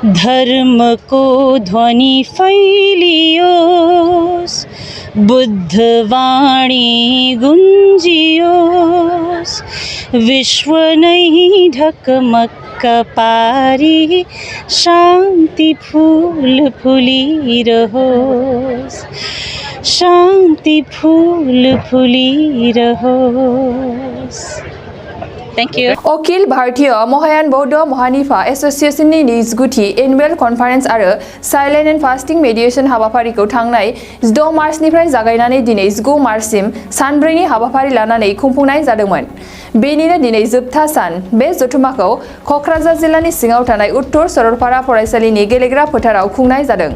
धर्म को ध्वनि फैलियोस, बुद्धवाणी गुंजियोस, विश्व नहीं ढकमक पारी, शांति फूल फुली रहोस, शांति फूल फुली रहोस। Thank you. अखिल भारतीय महायान बौद्ध महानिफा एसोसिएशननि 29 एनुवेल कनफारेन्स आरो साइलेन्ट एन्ड फास्टिं मेडिटेशन हाबाफारिखौ थांनाय 16 मार्चनिफ्राय जागायनानै दिनै 19 मार्चसिम सानब्रैनि हाबाफारि लानानै खुंफुंनाय जादोंमोन। बेनिनो दिनै जोबथा सान। बे जथुमाखौ कक्राझार जिल्लानि सिङाव थानाय उत्तर सरलपारा फरायसालिनि गेलेग्रा फोथाराव खुंनाय जादों।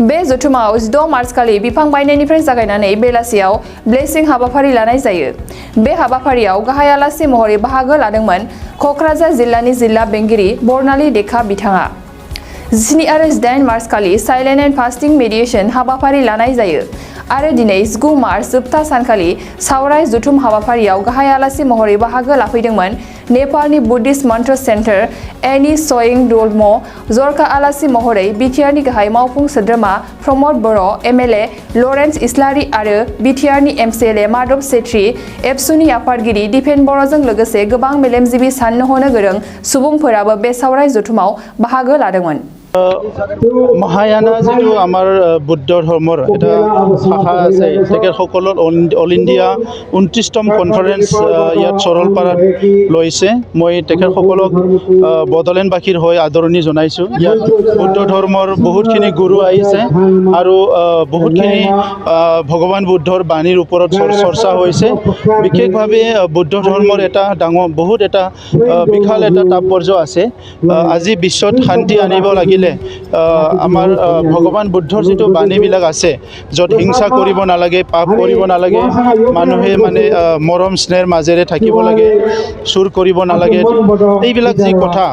बे जथुमाव 16 मार्च खालि बिफां बायनायनिफ्राय जागायनानै बेलासियाव ब्लेसिं हाबाफारि लानाय जायो। बे हाबाफारियाव गाहाय आलासि महरै बाहागो लादोंमोन कक्राझार जिल्लानि जिल्ला बेंगिरि बर्नाली देखा बिथाङा। 17 आरो 18 मार्च खालि साइलेन्ट एन्ड फास्टिं मेडिटेशन हाबाफारि लानाय जायो आरो दिनै 19 मार्च जोबथा सानखालि सावराय जथुम हाबाफारियाव गाहाय आलासि महरै बाहागो लाफैदोंमोन नेपालनि बुद्धिस्ट मन्त्र सेन्टार एनि सयिं डल्म, जरखा आलासि महरै बिटिआरनि गाहाय मावफुं सोद्रोमा प्रमद बर', एमएलए लरेन्स इस्लारि आरो बिटिआरनि एमसिएलए माधव सेत्री, एबसुनि आफादगिरि दिपेन बर'जों लोगोसे गोबां मेलेमजिबि साननो हनो गोरों सुबुंफोराबो बे सावराय जथुमाव बाहागो लादोंमोन। महायाना जो आमार बुद्ध धर्मर এটা শাখা আছে তেখেতসকলৰ অল ইণ্ডিয়া 29তম কনফাৰেন্স ইয়াত সৰলপাৰাত লৈছে। মই তেখেতসকলক বড়োলেণ্ডবাসীৰ হৈ আদৰণি জনাইছোঁ। ইয়াত বুদ্ধ ধৰ্মৰ বহুতখিনি গুৰু আহিছে আৰু বহুতখিনি ভগৱান বুদ্ধৰ বাণীৰ ওপৰত চৰ্চা হৈছে। বিশেষভাৱে বুদ্ধ ধৰ্মৰ এটা ডাঙৰ বহুত এটা বিশাল এটা তাৎপৰ্য আছে। আজি বিশ্বত শান্তি আনিব লাগিলে আমাৰ ভগৱান বুদ্ধৰ যিটো বাণীবিলাক আছে, য'ত হিংসা কৰিব নালাগে, পাপ কৰিব নালাগে, মানুহে মানে মৰম স্নেহৰ মাজেৰে থাকিব লাগে, চুৰ কৰিব নালাগে, এইবিলাক যি কথা,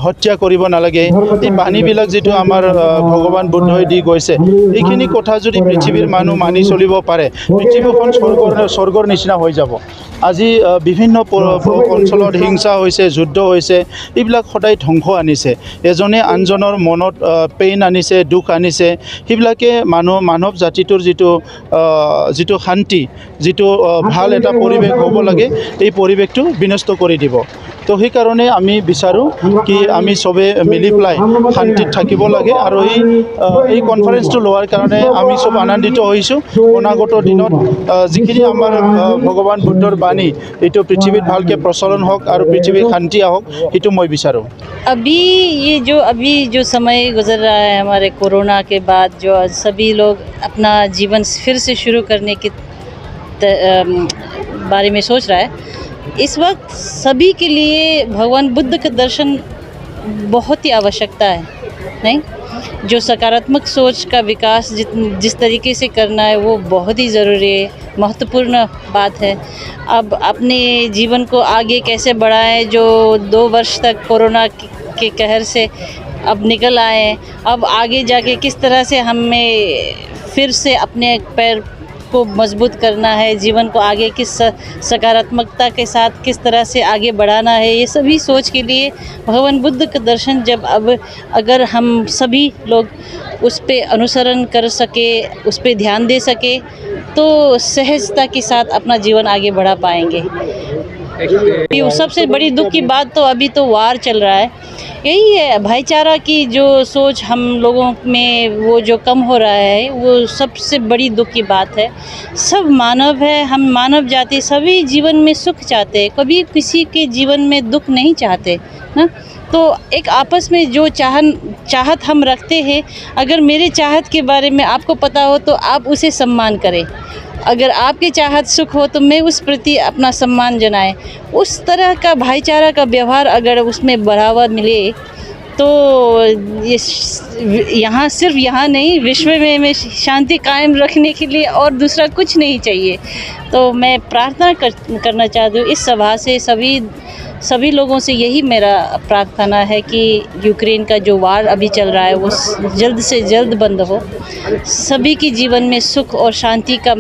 হত্যা কৰিব নালাগে, এই বাণীবিলাক যিটো আমাৰ ভগৱান বুদ্ধই দি গৈছে, এইখিনি কথা যদি পৃথিৱীৰ মানুহ মানি চলিব পাৰে, পৃথিৱীখন স্বৰ্গৰ নিচিনা হৈ যাব। আজি বিভিন্ন অঞ্চলত হিংসা হৈছে, যুদ্ধ হৈছে, এইবিলাক সদায় ধ্বংস আনিছে, এজনে আনজনৰ মনত পেইন আনিছে, দুখ আনিছে। সেইবিলাকে মানৱ জাতিটোৰ যিটো শান্তি, যিটো ভাল এটা পৰিৱেশ হ'ব লাগে, এই পৰিৱেশটো বিনষ্ট কৰি দিব। তো সেইকাৰণে আমি বিচাৰোঁ কি আমি চবে মিলি পেলাই শান্তিত থাকিব লাগে আৰু এই কনফাৰেন্সটো লোৱাৰ কাৰণে আমি চব আনন্দিত হৈছোঁ। অনাগত দিনত যিখিনি আমাৰ ভগৱান বুদ্ধৰ বাণী, এইটো পৃথিৱীত ভালকৈ প্ৰচলন হওক আৰু পৃথিৱীত শান্তি আহক, সেইটো মই বিচাৰোঁ। अभी जो समय गुजर रहा है हमारे कोरोना के बाद, जो सभी लोग अपना जीवन फिर से शुरू करने के बारे में सोच रहा है, इस वक्त सभी के लिए भगवान बुद्ध का दर्शन बहुत ही आवश्यकता है। नहीं, जो सकारात्मक सोच का विकास जिस तरीके से करना है वो बहुत ही ज़रूरी है, महत्वपूर्ण बात है। अब अपने जीवन को आगे कैसे बढ़ाएं, जो 2 वर्ष तक कोरोना के कहर से अब निकल आए हैं, अब आगे जाके किस तरह से हमें फिर से अपने पैर को मजबूत करना है, जीवन को आगे किस सकारात्मकता के साथ किस तरह से आगे बढ़ाना है, ये सभी सोच के लिए भगवान बुद्ध का दर्शन जब अब अगर हम सभी लोग उस पे अनुसरण कर सके, उस पे ध्यान दे सके, तो सहजता के साथ अपना जीवन आगे बढ़ा पाएंगे। सबसे बड़ी दुख की बात तो अभी तो वार चल रहा है, यही है भाईचारा की जो सोच हम लोगों में वो जो कम हो रहा है, वो सबसे बड़ी दुख की बात है। सब मानव है, हम मानव जाति सभी जीवन में सुख चाहते हैं, कभी किसी के जीवन में दुख नहीं चाहते ना। तो एक आपस में जो चाहत हम रखते हैं, अगर मेरे चाहत के बारे में आपको पता हो तो आप उसे सम्मान करें, अगर आपकी चाहत सुख हो तो मैं उस प्रति अपना सम्मान जनाएं। उस तरह का भाईचारा का व्यवहार अगर उसमें बढ़ावा मिले तो ये यहाँ सिर्फ यहाँ नहीं, विश्व में शांति कायम रखने के लिए और दूसरा कुछ नहीं चाहिए। तो मैं प्रार्थना करना चाहती हूँ इस सभा से, सभी लोगों से यही मेरा प्रार्थना है कि यूक्रेन का जो वार अभी चल रहा है वो जल्द से जल्द बंद हो, सभी के जीवन में सुख और शांति का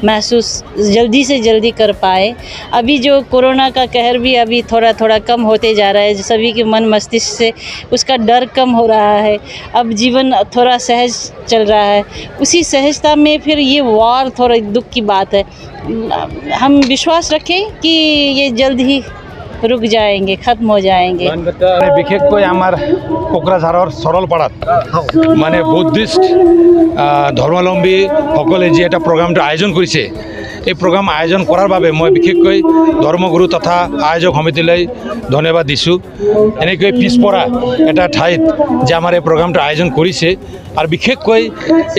महसूस जल्दी से जल्दी कर पाए। अभी जो कोरोना का कहर भी अभी थोड़ा थोड़ा कम होते जा रहा है, सभी के मन मस्तिष्क से उसका डर कम हो रहा है, अब जीवन थोड़ा सहज चल रहा है। उसी सहजता में फिर ये वॉर थोड़ा दुख की बात है। हम विश्वास रखें कि ये जल्द ही रुक जाएंगे, खत्म हो जाएंगे। বিশেষকৈ আমাৰ কোকৰাঝাৰৰ সৰলপাৰাত মানে বুদ্ধিষ্ট ধৰ্মাৱলম্বীসকলে যি এটা প্ৰগ্ৰামটো আয়োজন কৰিছে, এই প্ৰগ্ৰাম আয়োজন কৰাৰ বাবে মই বিশেষকৈ ধৰ্মগুৰু তথা আয়োজক সমিতিলৈ ধন্যবাদ দিছোঁ। এনেকৈ পিছপৰা এটা ঠাইত যে আমাৰ এই প্ৰগ্ৰামটো আয়োজন কৰিছে, আৰু বিশেষকৈ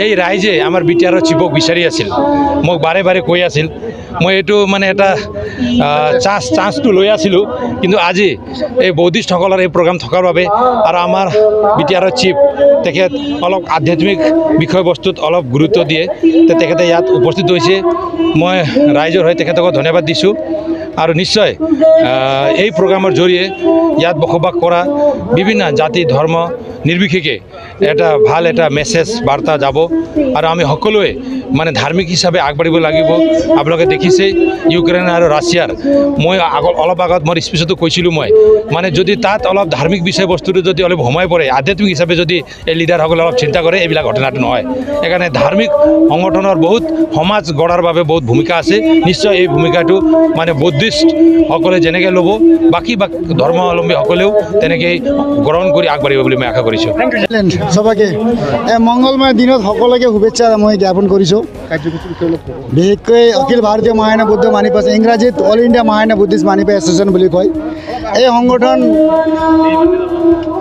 এই ৰাইজে আমাৰ বিটিআৰৰ চিফক বিচাৰি আছিল, মোক বাৰে বাৰে কৈ আছিল। মই এইটো মানে এটা চান্সটো লৈ আছিলোঁ, কিন্তু আজি এই বৌদ্ধিষ্টসকলৰ এই প্ৰগ্ৰাম থকাৰ বাবে আৰু আমাৰ বিটিআৰৰ চিফ তেখেত অলপ আধ্যাত্মিক বিষয়বস্তুত অলপ গুৰুত্ব দিয়ে, তেখেতে ইয়াত উপস্থিত হৈছে। মই ৰাইজৰ হৈ তেখেতক ধন্যবাদ দিছোঁ। আৰু নিশ্চয় এই প্ৰগ্ৰামৰ জৰিয়ে ইয়াত বসবাস কৰা বিভিন্ন জাতি ধৰ্ম নিৰ্বিশেষে এটা ভাল এটা মেছেজ বাৰ্তা যাব, আৰু আমি সকলোৱে মানে ধাৰ্মিক হিচাপে আগবাঢ়িব লাগিব। আপোনালোকে দেখিছে ইউক্ৰেইন আৰু ৰাছিয়াৰ, মই অলপ আগত মোৰ স্পিচতো কৈছিলোঁ, মই মানে যদি তাত অলপ ধাৰ্মিক বিষয়বস্তুটো যদি অলপ সোমাই পৰে, আধ্যাত্মিক হিচাপে যদি এই লিডাৰসকলে অলপ চিন্তা কৰে, এইবিলাক ঘটনাটো নহয়। সেইকাৰণে ধাৰ্মিক সংগঠনৰ বহুত সমাজ গঢ়াৰ বাবে বহুত ভূমিকা আছে। নিশ্চয় এই ভূমিকাটো মানে বুদ্ধিষ্টসকলে যেনেকৈ ল'ব, বাকী ধৰ্মাৱলম্বীসকলেও তেনেকৈ গ্ৰহণ কৰি আগবাঢ়িব বুলি মই আশা কৰিছোঁ। সবাকে মংগলময় দিনত সকলোকে শুভেচ্ছা মই জ্ঞাপন কৰিছোঁ। বিশেষকৈ অখিল ভাৰতীয় মহায়ানা বুদ্ধ মানিপাছ, ইংৰাজীত অল ইণ্ডিয়া মহায়ানা বুদ্ধিষ্ট মানিপাছ এছ'চিয়েশ্যন বুলি কয়। এই সংগঠন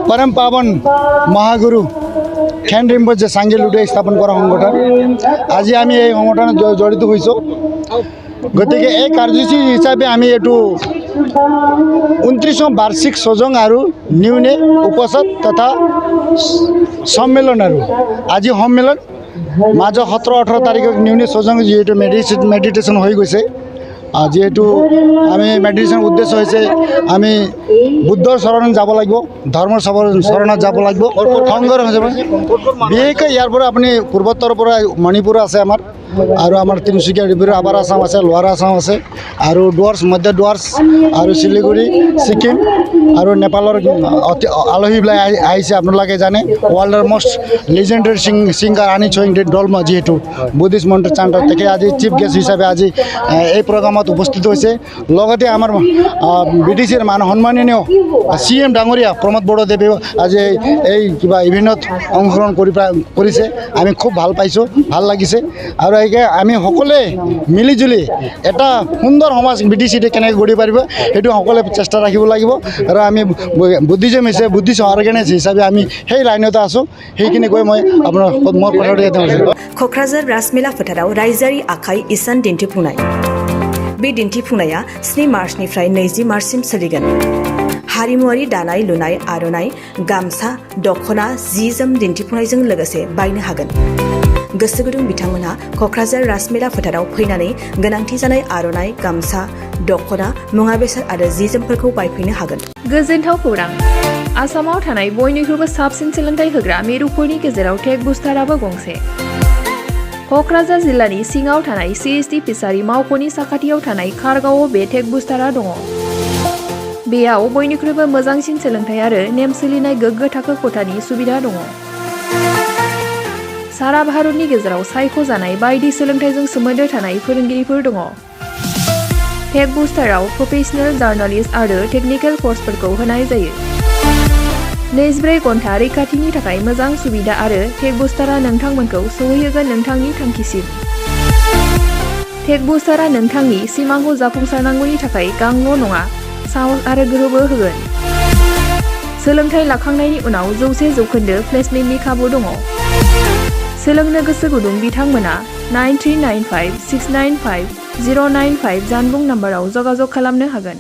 পৰম পাৱন মহাগুৰু খেন ৰিম্পোচে চাংগে লুডুৱে স্থাপন কৰা সংগঠন। আজি আমি এই সংগঠনত জড়িত হৈছোঁ। গতিকে এই কাৰ্যসূচী হিচাপে আমি এইটো 29 বাৰ্ষিক সজং আৰু নিউনে উপসদ তথা সন্মিলন, আৰু আজি সন্মিলন মাজত 17-18 তাৰিখত নিউনে সজং যিহেতু মেডিটেশ্যন হৈ গৈছে। যেহেতু আমি মেডিটেশ্যনৰ উদ্দেশ্য হৈছে আমি বুদ্ধৰ চৰণত যাব লাগিব, ধৰ্মৰ চৰণত যাব লাগিব, সংঘৰ বিশেষকৈ ইয়াৰ পৰা আপুনি পূৰ্বোত্তৰৰ পৰা মণিপুৰ আছে আমাৰ, আৰু আমাৰ তিনিচুকীয়া ডিব্ৰুগড় আপাৰ আছাম আছে, লোৱাৰ আছাম আছে, আৰু ডুৱাৰ্ছ মধ্য ডুৱাৰ্ছ আৰু শিলিগুৰি ছিকিম আৰু নেপালৰ আলহীবিলাক আহিছে। আপোনালোকে জানে ৱৰ্ল্ডৰ মষ্ট লিজেণ্ডাৰী ছিংগাৰ আনি চয়িং ডলমা যিহেতু বুদ্ধিষ্ট মন্ত্ৰ চাণ্টাৰ, তেখেত আজি চিফ গেষ্ট হিচাপে আজি এই প্ৰগ্ৰামত উপস্থিত হৈছে। লগতে আমাৰ BDCৰ সন্মাননীয় CM ডাঙৰীয়া প্ৰমোদ বড়োদেৱেও আজি এই কিবা ইভেণ্টত অংশগ্ৰহণ কৰিছে। আমি খুব ভাল পাইছোঁ, ভাল লাগিছে। আৰু আমি সকলোৱে মিলিজুলি এটা সুন্দৰ সমাজ BDCতে কেনেকৈ গঢ়ি পাৰিব সেইটো সকলোৱে চেষ্টা ৰাখিব লাগিব। আৰু আমি বুদ্ধিজম হৈছে বুদ্ধিষ্ট অৰ্গেনাইজ হিচাপে আমি সেই লাইনতে আছোঁ। সেইখিনি কৈ মই আপোনাৰ মোৰ কথাটো क'क्राझार राजमेला फोथाराव रायजोआरि आखाइ इसान दिन्थिफुंनाय। बे दिन्थिफुंनाया 7 मार्चनिफ्राय 20 मार्चसिम सोलिगोन। हारिमुआरि दानाय लुनाय, आर'नाइ, गामसा, दख'ना, जि-जोम दिन्थिफुंनायजों लोगोसे बायनो हागोन। गोसो गुदुं बिथांमोनहा क'क्राझार राजमेला फोथाराव फैनानै गोनांथि जानाय आर'नाइ, गामसा, दख'ना, मुवा बेसाद आरो जि-जोमफोरखौ बायफैनो हागोन। गोजोनथाव खौरां। आसामाव थानाय बयनिख्रुइबो साबसिन सोलोंथाइ होग्रा मिरुफोरनि गेजेराव टेक बुस्टाराबो गंसे। क'क्राझार जिल्लानि सिङाव थानाय CST फिसारि मावख'नि साखाथियाव थानाय खारगावआव बे टेक बुस्टारा दङ। बेयाव बयनिख्रुइबो मोजांसिन सोलोंथाइ आरो नेम सोलिनाय गोग्गो थाखो खथानि सुबिदा दङ। सारा भारतनि गेजेराव सायख'जानाय बायदि सोलोंथाइजों सोमोन्दो थानाय फोरोंगिरिफोर दङ। टेक बुस्टाराव प्रफेशनेल जार्नालिस्ट आरो टेकनिकेल कर्सफोरखौ होनाय जायो। 24 घन्टा रैखाथिनि थाखाय मोजां सुबिदा आरो टेक बुस्टारा नोंथांमोनखौ सौहैहोगोन नोंथांनि थांखिसिम। टेक बुस्टारा नोंथांनि सिमांखौ जाफुंसारनांगौनि थाखाय गांल' नङा, साहस आरो गोहोबो होगोन। सोलोंथाइ लाखांनायनि उनाव 100% प्लेसमेन्टनि खाबु दङ। सोलोंनो गोसो गुदुं बिथांमोना 9395 695 095 जानबुं नाम्बाराव जगाजग खालामनो हागोन।